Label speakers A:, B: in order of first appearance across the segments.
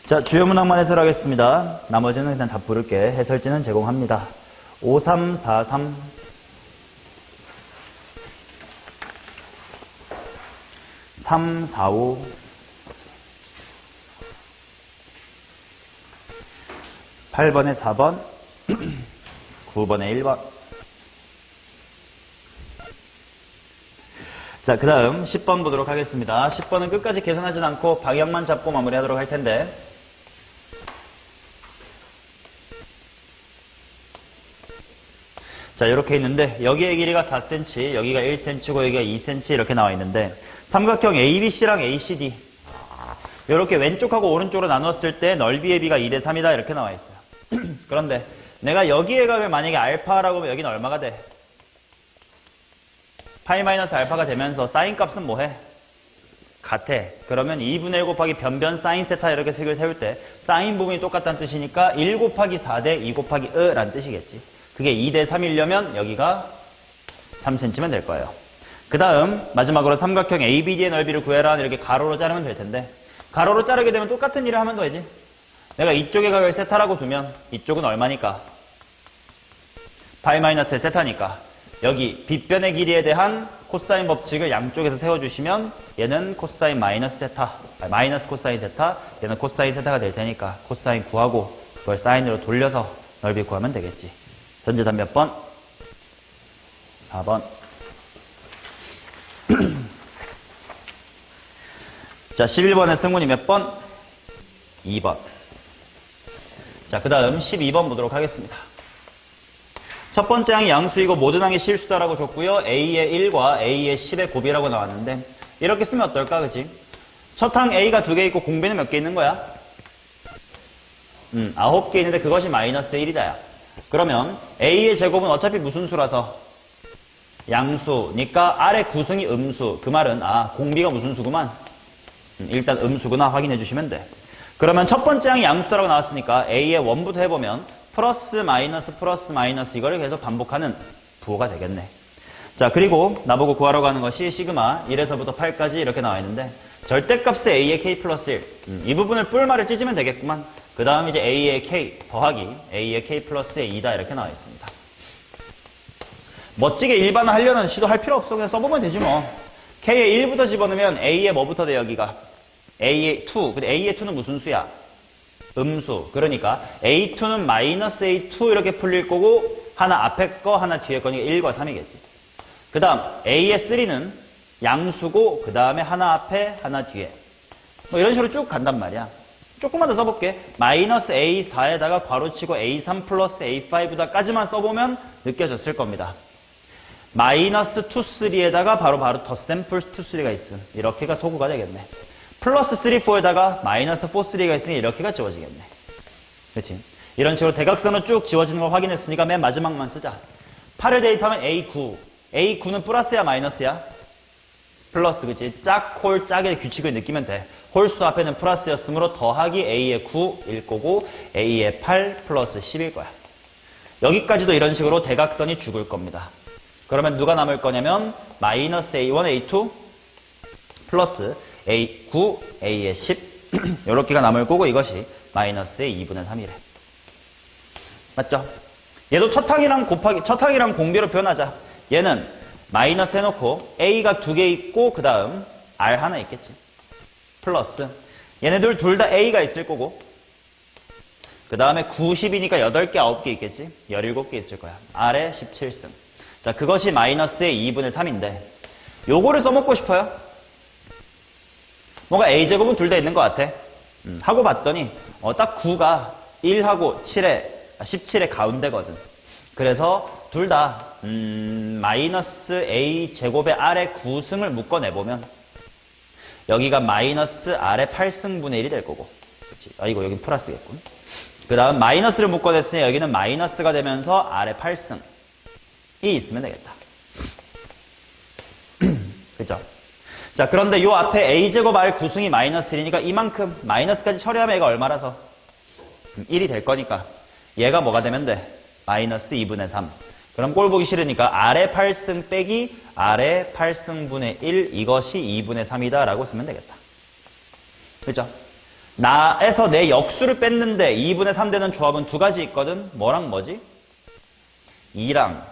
A: 자, 주요 문항만 해설하겠습니다. 나머지는 그냥 다 부를게. 해설지는 제공합니다. 5343 345 8번에 4번 9번에 1번. 자, 그 다음 10번 보도록 하겠습니다. 10번은 끝까지 계산하진 않고 방향만 잡고 마무리하도록 할 텐데, 자, 이렇게 있는데 여기의 길이가 4cm, 여기가 1cm고 여기가 2cm 이렇게 나와 있는데, 삼각형 ABC랑 ACD 이렇게 왼쪽하고 오른쪽으로 나눴을 때 넓이의 비가 2대 3이다 이렇게 나와 있어요. 그런데 내가 여기의 각을 만약에 알파라고 하면 여기는 얼마가 돼? 파이 마이너스 알파가 되면서 사인 값은 뭐해? 같아. 그러면 2분의 1 곱하기 변변 사인 세타 이렇게 색을 세울 때 사인 부분이 똑같다는 뜻이니까 1 곱하기 4대 2 곱하기 라는 뜻이겠지. 그게 2대 3이려면 여기가 3cm면 될 거예요. 그 다음 마지막으로 삼각형 ABD의 넓이를 구해라. 이렇게 가로로 자르면 될 텐데, 가로로 자르게 되면 똑같은 일을 하면 되지. 내가 이쪽의 각을 세타라고 두면 이쪽은 얼마니까? 파이 마이너스의 세타니까 여기 빗변의 길이에 대한 코사인 법칙을 양쪽에서 세워주시면 얘는 코사인 마이너스 세타, 마이너스 코사인 세타, 얘는 코사인 세타가 될 테니까 코사인 구하고 그걸 사인으로 돌려서 넓이 구하면 되겠지. 현재 답 몇 번? 4번. 자, 11번의 승문이 몇 번? 2번. 자, 그 다음 12번 보도록 하겠습니다. 첫 번째 항이 양수이고 모든 항이 실수다라고 줬고요. A의 1과 A의 10의 곱이라고 나왔는데, 이렇게 쓰면 어떨까, 그치? 첫 항 A가 2개 있고 공비는 몇 개 있는 거야? 9개 있는데 그것이 마이너스 1이다. 야. 그러면 A의 제곱은 어차피 무슨 수라서? 양수니까 아래 구승이 음수. 그 말은 공비가 무슨 수구만? 일단 음수구나 확인해 주시면 돼. 그러면 첫 번째 항이 양수다라고 나왔으니까 A의 원부터 해보면 플러스 마이너스 이거를 계속 반복하는 부호가 되겠네. 자, 그리고 나보고 구하라고 하는 것이 시그마 1에서부터 8까지 이렇게 나와 있는데, 절대값의 A의 K 플러스 1. 이 부분을 뿔말을 찢으면 되겠구만. 그 다음 이제 A의 K 더하기 A의 K 플러스의 2다 이렇게 나와 있습니다. 멋지게 일반화 하려는 시도할 필요 없어. 그냥 써보면 되지 뭐. K의 1부터 집어넣으면 A의 뭐부터 돼 여기가? A의 2. 근데 A의 2는 무슨 수야? 음수. 그러니까 A2는 마이너스 A2 이렇게 풀릴 거고, 하나 앞에 거 하나 뒤에 거니까 1과 3이겠지. 그 다음 A의 3는 양수고 그 다음에 하나 앞에 하나 뒤에 뭐 이런 식으로 쭉 간단 말이야. 조금만 더 써볼게. 마이너스 A4에다가 괄호치고 A3 플러스 A5다까지만 써보면 느껴졌을 겁니다. 마이너스 2, 3에다가 바로 덧샘플 2, 3가 있음. 이렇게가 소구가 되겠네. 플러스 3, 4에다가 마이너스 4, 3가 있으니 이렇게가 지워지겠네. 그렇지? 이런 식으로 대각선으로 쭉 지워지는 걸 확인했으니까 맨 마지막만 쓰자. 8을 대입하면 A9. A9는 플러스야 마이너스야? 플러스. 그치? 짝, 짝의 규칙을 느끼면 돼. 홀수 앞에는 플러스였으므로 더하기 A의 9 일 거고 A의 8 플러스 10일 거야. 여기까지도 이런 식으로 대각선이 죽을 겁니다. 그러면 누가 남을 거냐면 마이너스 A1, A2 플러스 A9, A의 10 이렇게가 남을 거고, 이것이 마이너스의 2분의 3이래. 맞죠? 얘도 첫 항이랑 공비로 표현하자. 얘는 마이너스 해놓고 A가 2개 있고 그 다음 R 하나 있겠지. 플러스 얘네들 둘 다 A가 있을 거고, 그 다음에 90이니까 8개, 9개 있겠지. 17개 있을 거야. R에 17승. 자, 그것이 마이너스의 2분의 3인데 요거를 써먹고 싶어요? 뭔가 A제곱은 둘 다 있는 것 같아. 하고 봤더니 딱 9가 1하고 17의 가운데거든. 그래서 둘 다 마이너스 A제곱의 R의 9승을 묶어내보면 여기가 마이너스 R의 8승분의 1이 될 거고, 그치? 이거 여긴 플러스겠군. 그 다음 마이너스를 묶어냈으니 여기는 마이너스가 되면서 R의 8승이 있으면 되겠다. 그죠? 자, 그런데 요 앞에 A제곱 R 9승이 마이너스 1이니까 이만큼 마이너스까지 처리하면 얘가 얼마라서? 1이 될 거니까 얘가 뭐가 되면 돼? 마이너스 2분의 3. 그럼 꼴 보기 싫으니까 R의 8승 빼기 R의 8승분의 1, 이것이 2분의 3이다 라고 쓰면 되겠다. 그죠? 나에서 내 역수를 뺐는데 2분의 3 되는 조합은 두 가지 있거든. 뭐랑 뭐지? 2랑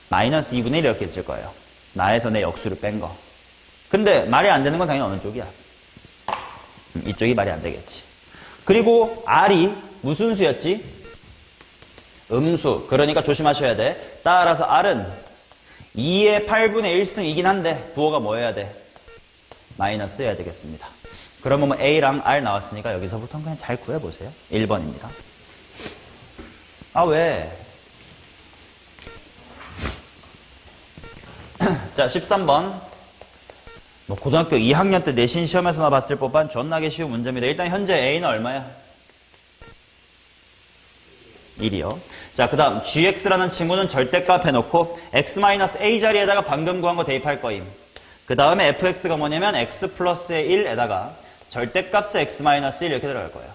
A: 마이너스 2분의 1 이렇게 있을 거예요. 나에서 내 역수를 뺀 거. 근데 말이 안 되는 건 당연히 어느 쪽이야? 이쪽이 말이 안 되겠지. 그리고 R이 무슨 수였지? 음수. 그러니까 조심하셔야 돼. 따라서 R은 2의 8분의 1승이긴 한데 부호가 뭐 해야 돼? 마이너스 해야 되겠습니다. 그러면 뭐 A랑 R 나왔으니까 여기서부터는 그냥 잘 구해보세요. 1번입니다. 아 왜? 자 13번 뭐 고등학교 2학년 때 내신 시험에서나 봤을 법한 존나게 쉬운 문제입니다. 일단 현재 A는 얼마야? 1이요. 자, 그 다음 gx라는 친구는 절대값 해놓고 x-a 자리에다가 방금 구한 거 대입할 거임. 그 다음에 fx가 뭐냐면 x 플러스의 1에다가 절대값의 x-1 이렇게 들어갈 거예요.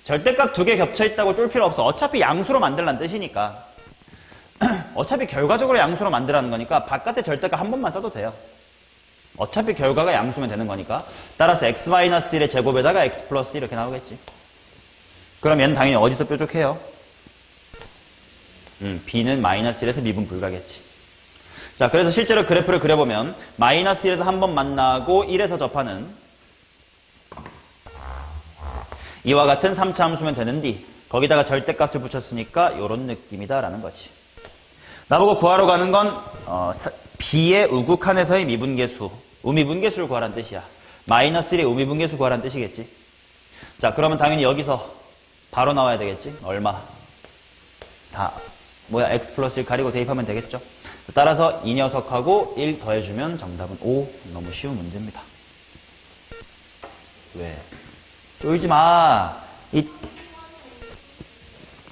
A: 절대값 두 개 겹쳐있다고 쫄 필요 없어. 어차피 양수로 만들라는 뜻이니까. 어차피 결과적으로 양수로 만들라는 거니까 바깥에 절대값 한 번만 써도 돼요. 어차피 결과가 양수면 되는 거니까. 따라서 x-1의 제곱에다가 x 플러스 1 이렇게 나오겠지. 그럼 얘는 당연히 어디서 뾰족해요? b는 마이너스 1에서 미분 불가겠지. 자, 그래서 실제로 그래프를 그려보면 마이너스 1에서 한 번 만나고 1에서 접하는 이와 같은 3차 함수면 되는데 거기다가 절대값을 붙였으니까 이런 느낌이다라는 거지. 나보고 구하러 가는 건 b의 우극한에서의 미분계수, 우미분계수를 구하라는 뜻이야. 마이너스 1의 우미분계수 구하라는 뜻이겠지. 자, 그러면 당연히 여기서 바로 나와야 되겠지. 얼마? 4. 뭐야, x 플러스 1 가리고 대입하면 되겠죠. 따라서 이 녀석하고 1 더해주면 정답은 5. 너무 쉬운 문제입니다. 왜? 쫄지 마.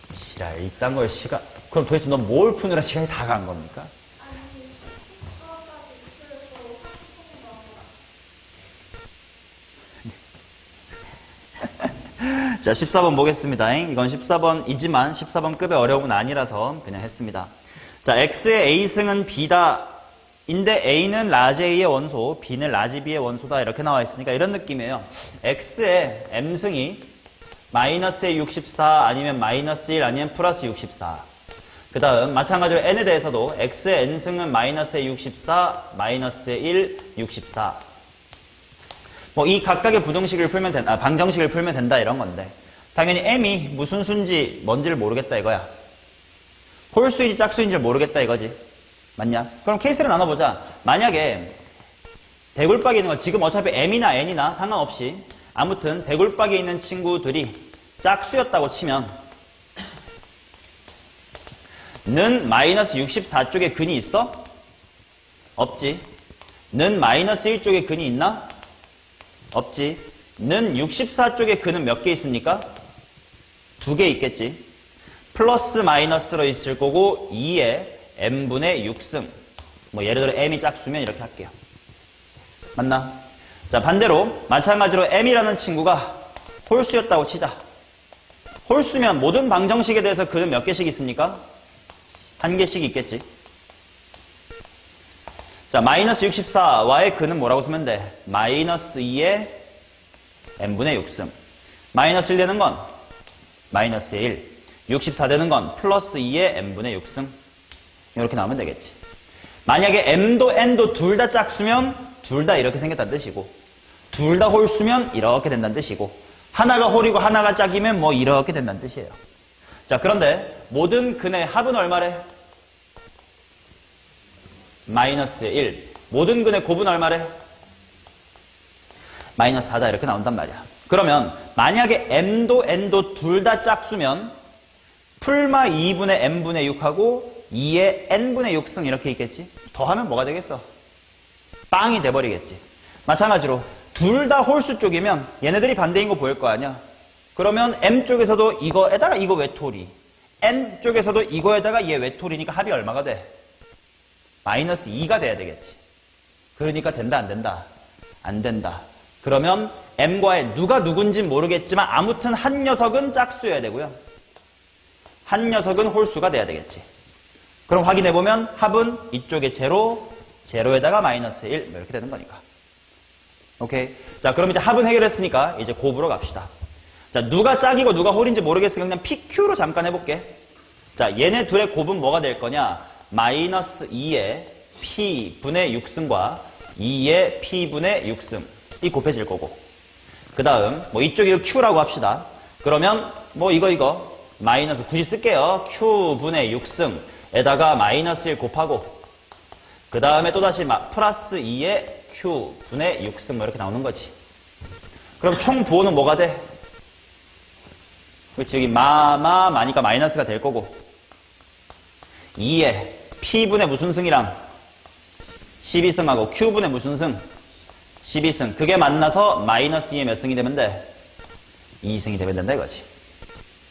A: 지랄, 이딴 걸 시간. 그럼 도대체 넌 뭘 푸느라 시간이 다 간 겁니까? 자, 14번 보겠습니다. 이건 14번이지만 14번급의 어려움은 아니라서 그냥 했습니다. 자, x의 a승은 b다. 인데 a는 라지 a의 원소, b는 라지 b의 원소다. 이렇게 나와 있으니까 이런 느낌이에요. x의 m승이 마이너스의 64 아니면 마이너스 1 아니면 플러스 64. 그 다음 마찬가지로 n에 대해서도 x의 n승은 마이너스의 64, 마이너스의 1, 64. 뭐 이 각각의 부등식을 풀면 된다, 방정식을 풀면 된다 이런 건데 당연히 m이 무슨 수인지 뭔지를 모르겠다 이거야. 홀수인지 짝수인지 모르겠다 이거지. 맞냐? 그럼 케이스를 나눠보자. 만약에 대굴박에 있는 거 지금 어차피 m이나 n이나 상관없이 아무튼 대굴박에 있는 친구들이 짝수였다고 치면 는 마이너스 64쪽에 근이 있어? 없지. 는 마이너스 1쪽에 근이 있나? 없지. 는 64쪽에 근은 몇 개 있습니까? 2개 있겠지. 플러스 마이너스로 있을 거고 2에 m분의 6승. 뭐 예를 들어 m이 짝수면 이렇게 할게요. 맞나? 자, 반대로 마찬가지로 m이라는 친구가 홀수였다고 치자. 홀수면 모든 방정식에 대해서 근은 몇 개씩 있습니까? 1개씩 있겠지. 자, 마이너스 64와의 근은 뭐라고 쓰면 돼? 마이너스 2의 n분의 6승. 마이너스 1 되는 건 마이너스 1. 64 되는 건 플러스 2의 n분의 6승. 이렇게 나오면 되겠지. 만약에 m도 n도 둘 다 짝수면 둘 다 이렇게 생겼다는 뜻이고 둘 다 홀수면 이렇게 된다는 뜻이고 하나가 홀이고 하나가 짝이면 뭐 이렇게 된다는 뜻이에요. 자, 그런데 모든 근의 합은 얼마래? 마이너스 1. 모든 근의 곱은 얼마래? 마이너스 4다 이렇게 나온단 말이야. 그러면 만약에 m도 n도 둘 다 짝수면 풀마 2분의 n분의 6하고 2의 n분의 6승 이렇게 있겠지? 더하면 뭐가 되겠어? 빵이 돼버리겠지. 마찬가지로 둘 다 홀수 쪽이면 얘네들이 반대인 거 보일 거 아니야? 그러면 m 쪽에서도 이거에다가 이거 외톨이, n 쪽에서도 이거에다가 얘 외톨이니까 합이 얼마가 돼? 마이너스 2가 돼야 되겠지. 그러니까 된다 안 된다? 안 된다. 그러면 m과의 누가 누군진 모르겠지만 아무튼 한 녀석은 짝수여야 되고요. 한 녀석은 홀수가 돼야 되겠지. 그럼 확인해보면 합은 이쪽에 제로, 제로에다가 마이너스 1 이렇게 되는 거니까. 오케이. 자, 그럼 이제 합은 해결했으니까 이제 곱으로 갑시다. 자, 누가 짝이고 누가 홀인지 모르겠으니까 그냥 PQ로 잠깐 해볼게. 자, 얘네 둘의 곱은 뭐가 될 거냐? 마이너스 2의 P분의 6승과 2의 P분의 6승. 이 곱해질 거고. 그 다음, 뭐 이쪽을 Q라고 합시다. 그러면 뭐 이거 마이너스 굳이 쓸게요. Q분의 6승에다가 마이너스 1 곱하고 그 다음에 또다시 플러스 2의 Q분의 6승 뭐 이렇게 나오는 거지. 그럼 총 부호는 뭐가 돼? 그렇지. 여기 마니까 마이너스가 될 거고 2의 P분의 무슨 승이랑 12승하고 Q분의 무슨 승? 12승. 그게 만나서 마이너스 2의 몇 승이 되면 돼? 2승이 되면 된다 이거지.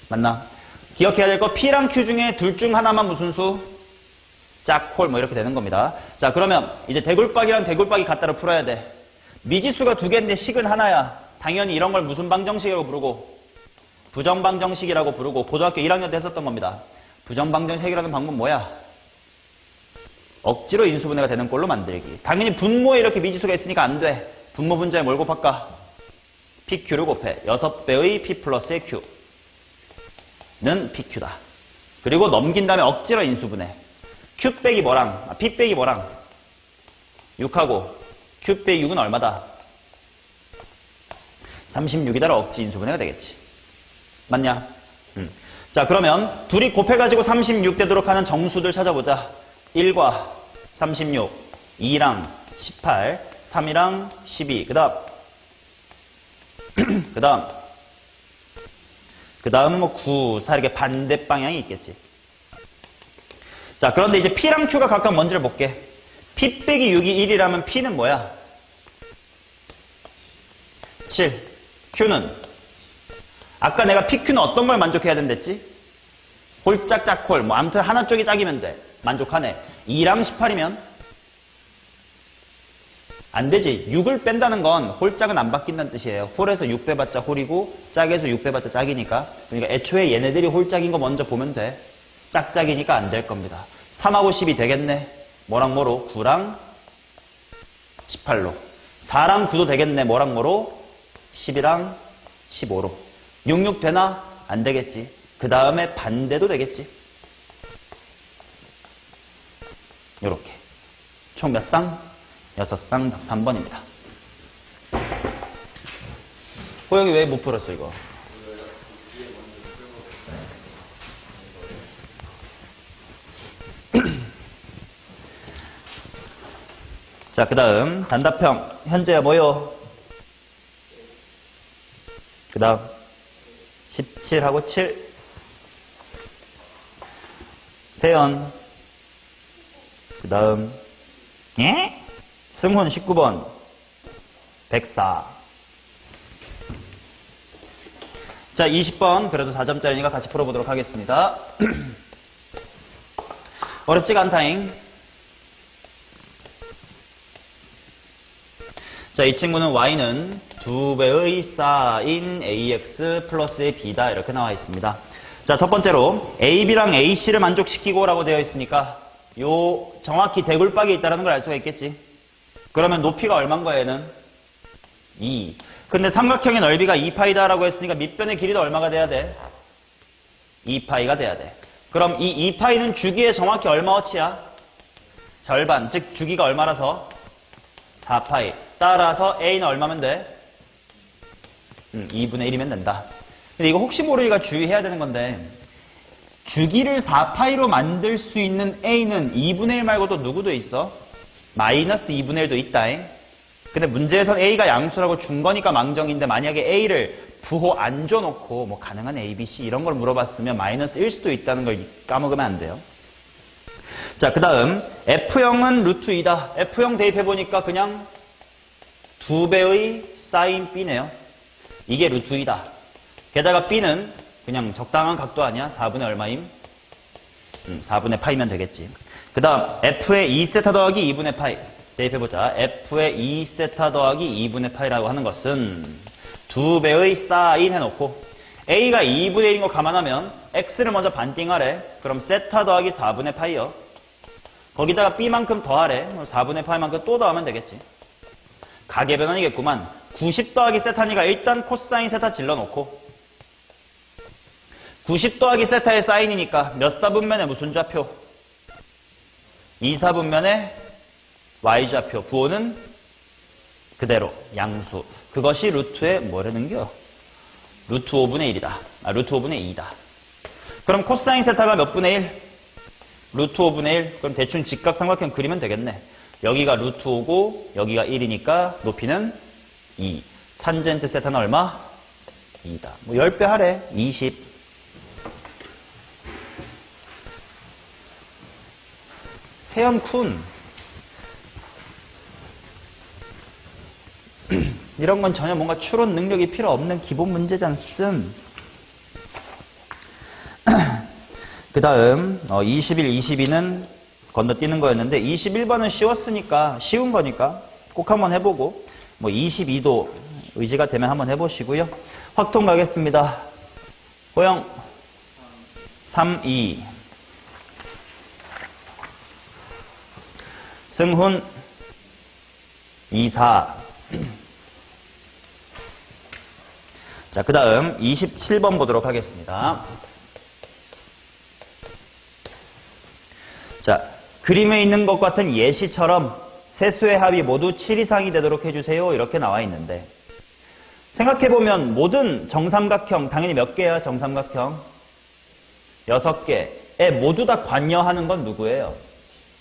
A: 맞나? 기억해야 될 거 P랑 Q 중에 둘 중 하나만 무슨 수? 짝홀 뭐 이렇게 되는 겁니다. 자, 그러면 이제 대굴박이랑 대굴박이 같다로 풀어야 돼. 미지수가 두 개인데 식은 하나야. 당연히 이런 걸 무슨 방정식이라고 부르고? 부정방정식이라고 부르고 고등학교 1학년 때 했었던 겁니다. 부정방정식 해결하는 방법 뭐야? 억지로 인수분해가 되는 꼴로 만들기. 당연히 분모에 이렇게 미지수가 있으니까 안 돼. 분모 분자에 뭘 곱할까? PQ를 곱해. 6배의 P 플러스의 Q는 PQ다. 그리고 넘긴 다음에 억지로 인수분해. Q 빼기 뭐랑, P 빼기 뭐랑 6하고 Q 빼기 6은 얼마다? 36이다라 억지 인수분해가 되겠지. 맞냐? 자, 그러면 둘이 곱해가지고 36 되도록 하는 정수들 찾아보자. 1과 36, 2랑 18, 3이랑 12. 그 다음은 뭐 9, 4 이렇게 반대 방향이 있겠지. 자, 그런데 이제 P랑 Q가 각각 뭔지를 볼게. P 빼기 6이 1이라면 P는 뭐야? 7. Q는? 아까 내가 PQ는 어떤 걸 만족해야 된댔지? 홀짝, 짝홀. 뭐 아무튼 하나 쪽이 짝이면 돼. 만족하네. 2랑 18이면? 안 되지. 6을 뺀다는 건 홀짝은 안 바뀐다는 뜻이에요. 홀에서 6 빼봤자 홀이고 짝에서 6 빼봤자 짝이니까. 그러니까 애초에 얘네들이 홀짝인 거 먼저 보면 돼. 짝짝이니까 안 될 겁니다. 3하고 10이 되겠네. 뭐랑 뭐로? 9랑 18로. 4랑 9도 되겠네. 뭐랑 뭐로? 10이랑 15로. 66 되나? 안 되겠지. 그 다음에 반대도 되겠지. 요렇게. 총 몇 쌍? 6쌍, 답 3번입니다. 호영이 왜 못 풀었어, 이거? 자, 그 다음 단답형 현재야 뭐요? 그 다음 17하고 7 세연 그 다음 예? 승훈 19번 104 자, 20번 그래도 4점짜리니까 같이 풀어보도록 하겠습니다. 어렵지가 않다잉. 자, 이 친구는 y는 2배의 사인 ax 플러스의 b다 이렇게 나와 있습니다. 자, 첫 번째로 ab랑 ac를 만족시키고 라고 되어 있으니까 요 정확히 대굴박이 있다는 걸 알 수가 있겠지. 그러면 높이가 얼마인 거야 얘는? 2. 근데 삼각형의 넓이가 2파이다 라고 했으니까 밑변의 길이도 얼마가 돼야 돼? 2파이가 돼야 돼. 그럼 이 2파이는 주기의 정확히 얼마어치야? 절반, 즉 주기가 얼마라서? 4파이. 따라서 a는 얼마면 돼? 2분의 1이면 된다. 근데 이거 혹시 모르니까 주의해야 되는 건데 주기를 4파이로 만들 수 있는 a는 2분의 1 말고 또 누구도 있어? 마이너스 2분의 1도 있다잉. 근데 문제에선 a가 양수라고 준 거니까 망정인데 만약에 a를 부호 안 줘놓고 뭐 가능한 a, b, c 이런 걸 물어봤으면 마이너스 1 수도 있다는 걸 까먹으면 안 돼요. 자, 그 다음 F형은 루트 2다. F형 대입해보니까 그냥 2배의 사인 B네요. 이게 루트 2다. 게다가 B는 그냥 적당한 각도 아니야? 4분의 얼마임? 4분의 파이면 되겠지. 그 다음 F의 2세타 더하기 2분의 파이 대입해보자. F의 2세타 더하기 2분의 파이라고 하는 것은 2배의 사인 해놓고 A가 2분의 1인 거 감안하면 X를 먼저 반띵하래. 그럼 세타 더하기 4분의 파이요. 거기다가 B만큼 더하래. 4분의 파이만큼 또 더하면 되겠지. 가계 변환이겠구만. 90 더하기 세타니까 일단 코사인 세타 질러놓고 90 더하기 세타의 사인이니까 몇 사분면의 무슨 좌표? 2사분면의 y좌표. 부호는 그대로 양수. 그것이 루트의 뭐라는겨? 루트 5분의 1이다. 루트 5분의 2다. 그럼 코사인 세타가 몇 분의 1? 루트 5분의 1. 그럼 대충 직각삼각형 그리면 되겠네. 여기가 루트 5고 여기가 1이니까 높이는 2. 탄젠트 세타는 얼마? 2다. 뭐 10배 하래. 20. 세연 쿤. 이런 건 전혀 뭔가 추론 능력이 필요 없는 기본 문제잖음. 그 다음 21, 22는 건너뛰는 거였는데 21번은 쉬웠으니까 쉬운 거니까 꼭 한번 해보고 뭐 22도 의지가 되면 한번 해보시고요. 확통 가겠습니다. 호영 3, 2 승훈 2, 4 자, 그 다음 27번 보도록 하겠습니다. 자, 그림에 있는 것 같은 예시처럼 세수의 합이 모두 7 이상이 되도록 해주세요. 이렇게 나와 있는데 생각해보면 모든 정삼각형 당연히 몇 개야? 정삼각형 6개에 모두 다 관여하는 건 누구예요?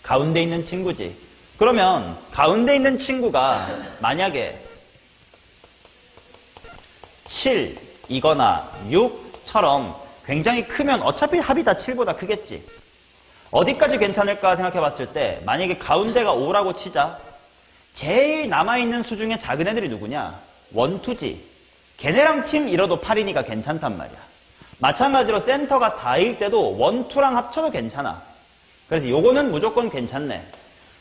A: 가운데 있는 친구지. 그러면 가운데 있는 친구가 만약에 7이거나 6처럼 굉장히 크면 어차피 합이 다 7보다 크겠지. 어디까지 괜찮을까 생각해 봤을 때 만약에 가운데가 5라고 치자. 제일 남아있는 수 중에 작은 애들이 누구냐? 1, 2지. 걔네랑 팀 이뤄도 8이니까 괜찮단 말이야. 마찬가지로 센터가 4일 때도 1, 2랑 합쳐도 괜찮아. 그래서 요거는 무조건 괜찮네.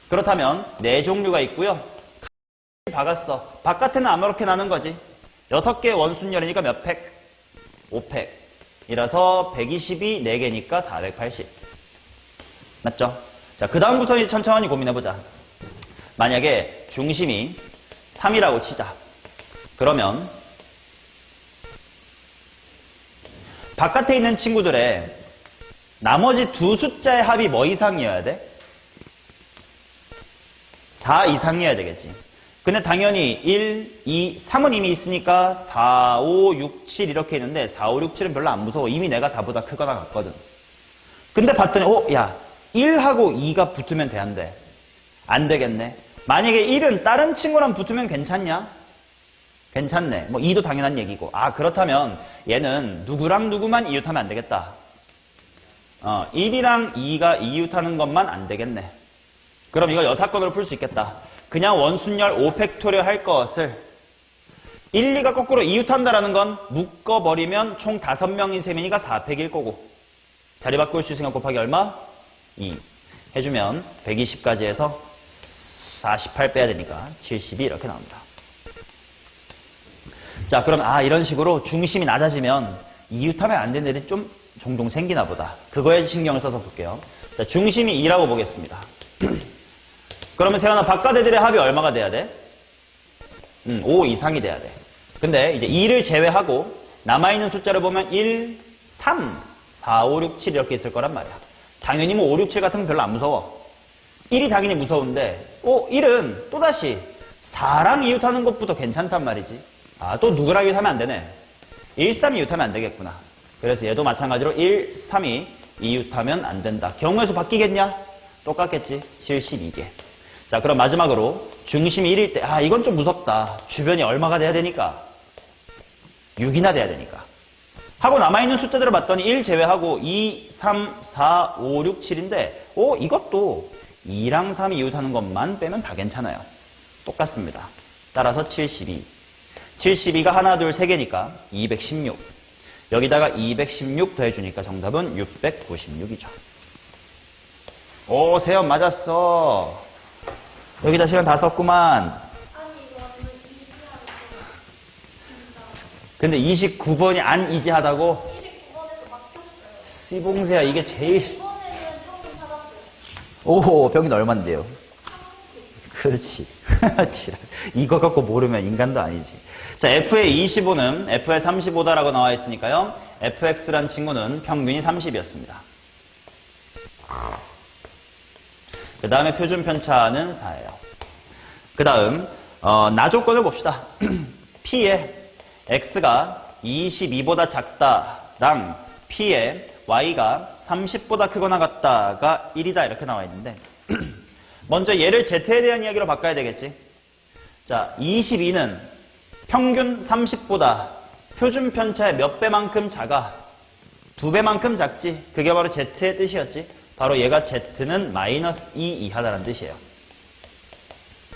A: 그렇다면 4종류가 있고요. 박았어. 바깥에는 아무렇게 나는 거지. 6개의 원순열이니까 몇 팩? 5팩. 이라서 120이 4개니까 480. 맞죠? 자, 그 다음부터 이제 천천히 고민해보자. 만약에 중심이 3이라고 치자. 그러면 바깥에 있는 친구들의 나머지 두 숫자의 합이 뭐 이상이어야 돼? 4 이상이어야 되겠지. 근데 당연히 1, 2, 3은 이미 있으니까 4, 5, 6, 7 이렇게 있는데 4, 5, 6, 7은 별로 안 무서워. 이미 내가 4보다 크거나 같거든. 근데 봤더니 야 1하고 2가 붙으면 돼안돼? 안 되겠네. 만약에 1은 다른 친구랑 붙으면 괜찮냐? 괜찮네. 뭐 2도 당연한 얘기고. 그렇다면 얘는 누구랑 누구만 이웃하면 안 되겠다. 1이랑 2가 이웃하는 것만 안 되겠네. 그럼 이거 여사건으로 풀 수 있겠다. 그냥 원순열 5팩토리얼 할 것을 1, 2가 거꾸로 이웃한다라는 건 묶어버리면 총 5명인 셈이니까 4팩일 거고 자리 바꿀 수 있으니까 곱하기 얼마? 2 해주면 120까지 해서 48 빼야 되니까 72 이렇게 나옵니다. 자, 그럼 이런 식으로 중심이 낮아지면 이웃하면 안 되는 일이 좀 종종 생기나 보다. 그거에 신경을 써서 볼게요. 자, 중심이 2라고 보겠습니다. 그러면 세연아 바깥 애들의 합이 얼마가 돼야 돼? 5 이상이 돼야 돼. 근데 이제 2를 제외하고 남아있는 숫자를 보면 1, 3, 4, 5, 6, 7 이렇게 있을 거란 말이야. 당연히 뭐 5, 6, 7 같은 건 별로 안 무서워. 1이 당연히 무서운데 1은 또다시 4랑 이웃하는 것부터 괜찮단 말이지. 또 누구랑 이웃하면 안 되네. 1, 3 이웃하면 안 되겠구나. 그래서 얘도 마찬가지로 1, 3이 이웃하면 안 된다. 경우의 수 바뀌겠냐? 똑같겠지. 72개. 자, 그럼 마지막으로 중심이 1일 때 이건 좀 무섭다. 주변이 얼마가 돼야 되니까? 6이나 돼야 되니까. 하고 남아있는 숫자들을 봤더니 1 제외하고 2, 3, 4, 5, 6, 7인데 이것도 2랑 3이 이웃하는 것만 빼면 다 괜찮아요. 똑같습니다. 따라서 72. 72가 하나, 둘, 세 개니까 216. 여기다가 216 더해주니까 정답은 696이죠. 오, 세연 맞았어. 여기다 시간 다 썼구만. 근데 29번이 안 이지하다고?
B: 29번에서 막혔어요.
A: 씨봉세야, 이게 제일.
B: 2번에는 처음 찾았어요.
A: 오, 병이 얼만데요? 그렇지. 지랄. 이거 갖고 모르면 인간도 아니지. 자, f의 25는 f의 35다라고 나와 있으니까요. fx란 친구는 평균이 30이었습니다. 그 다음에 표준 편차는 4예요. 그 다음 나 조건을 봅시다. p에 x가 22보다 작다랑 p에 y가 30보다 크거나 같다가 1이다 이렇게 나와 있는데 먼저 얘를 z에 대한 이야기로 바꿔야 되겠지. 자, 22는 평균 30보다 표준 편차의 몇 배만큼 작아? 2배만큼 작지. 그게 바로 z의 뜻이었지. 바로 얘가 z는 마이너스 2 이하다라는 뜻이에요.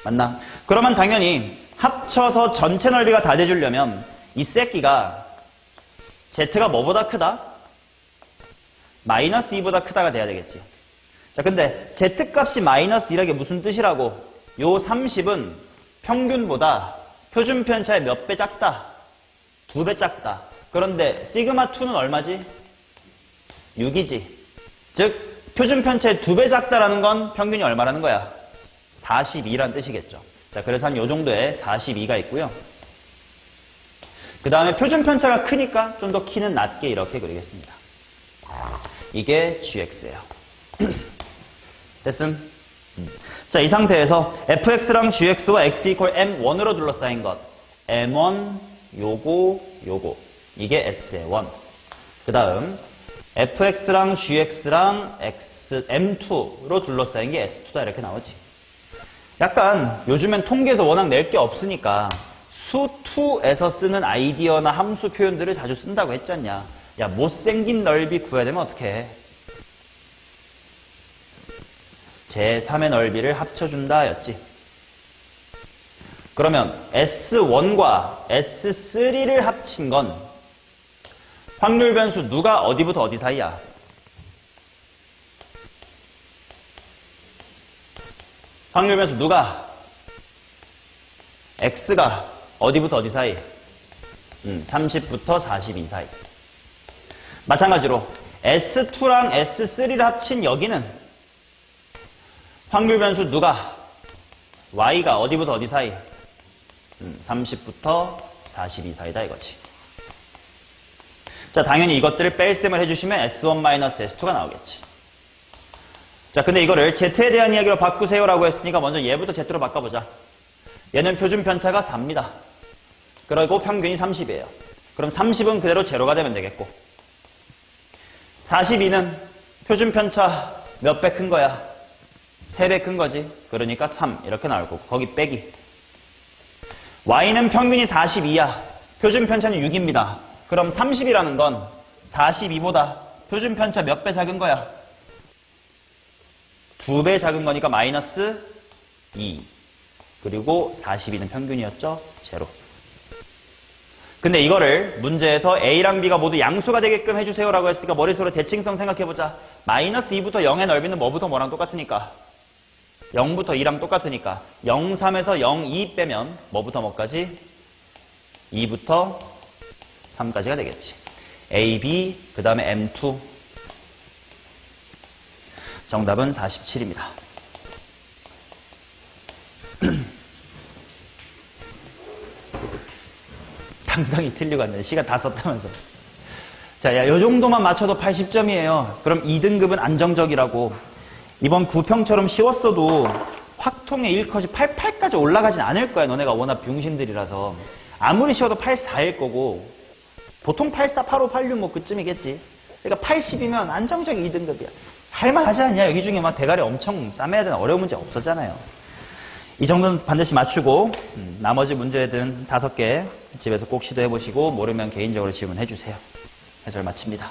A: 맞나? 그러면 당연히 합쳐서 전체 넓이가 다 돼주려면 이 새끼가 z가 뭐보다 크다? 마이너스 2보다 크다가 돼야 되겠지. 자, 근데 z값이 마이너스 2라는 게 무슨 뜻이라고? 요 30은 평균보다 표준 편차의 몇 배 작다? 2배 작다. 그런데 시그마 2는 얼마지? 6이지. 즉 표준 편차의 2배 작다라는 건 평균이 얼마라는 거야? 42라는 뜻이겠죠. 자, 그래서 한 요 정도에 42가 있고요. 그 다음에 표준 편차가 크니까 좀 더 키는 낮게 이렇게 그리겠습니다. 이게 gx예요. 됐음? 자, 이 상태에서 fx랑 gx와 x 이퀄 m1으로 둘러싸인 것. m1, 요거. 이게 s의 1. 그 다음 fx랑 gx랑 m2로 둘러싸인 게 s2다 이렇게 나오지. 약간 요즘엔 통계에서 워낙 낼 게 없으니까 수 2에서 쓰는 아이디어나 함수 표현들을 자주 쓴다고 했지 않냐. 야, 못생긴 넓이 구해야 되면 어떻게 해? 제3의 넓이를 합쳐준다 였지. 그러면 S1과 S3를 합친 건 확률 변수 누가 어디부터 어디 사이야? 확률 변수 누가? X가 어디부터 어디 사이? 30부터 42 사이. 마찬가지로 S2랑 S3를 합친 여기는 확률 변수 누가? Y가 어디부터 어디 사이? 30부터 42 사이다 이거지. 자, 당연히 이것들을 뺄셈을 해주시면 S1-S2가 나오겠지. 자, 근데 이거를 Z에 대한 이야기로 바꾸세요라고 했으니까 먼저 얘부터 Z로 바꿔보자. 얘는 표준 편차가 4입니다. 그리고 평균이 30이에요. 그럼 30은 그대로 제로가 되면 되겠고 42는 표준 편차 몇 배 큰 거야? 3배 큰 거지. 그러니까 3 이렇게 나올 거고 거기 빼기. Y는 평균이 42야. 표준 편차는 6입니다. 그럼 30이라는 건 42보다 표준 편차 몇 배 작은 거야? 2배 작은 거니까 마이너스 2. 그리고 42는 평균이었죠? 제로. 근데 이거를 문제에서 A랑 B가 모두 양수가 되게끔 해주세요라고 했으니까 머릿속으로 대칭성 생각해보자. 마이너스 2부터 0의 넓이는 뭐부터 뭐랑 똑같으니까? 0부터 2랑 똑같으니까 0, 3에서 0, 2 빼면 뭐부터 뭐까지? 2부터 3까지가 되겠지. A, B, 그 다음에 M2. 정답은 47입니다. 당당히 틀리고 왔네. 시간 다 썼다면서. 자, 야, 요 정도만 맞춰도 80점이에요. 그럼 2등급은 안정적이라고. 이번 구평처럼 쉬웠어도 확통의 1컷이 88까지 올라가진 않을 거야. 너네가 워낙 병신들이라서. 아무리 쉬워도 84일 거고 보통 84, 85, 86 뭐 그쯤이겠지. 그러니까 80이면 안정적 2등급이야. 할만하지 않냐? 여기 중에 막 대가리 엄청 싸매야 되는 어려운 문제 없었잖아요. 이 정도는 반드시 맞추고 나머지 문제든 5개 집에서 꼭 시도해보시고 모르면 개인적으로 질문해주세요. 해설 마칩니다.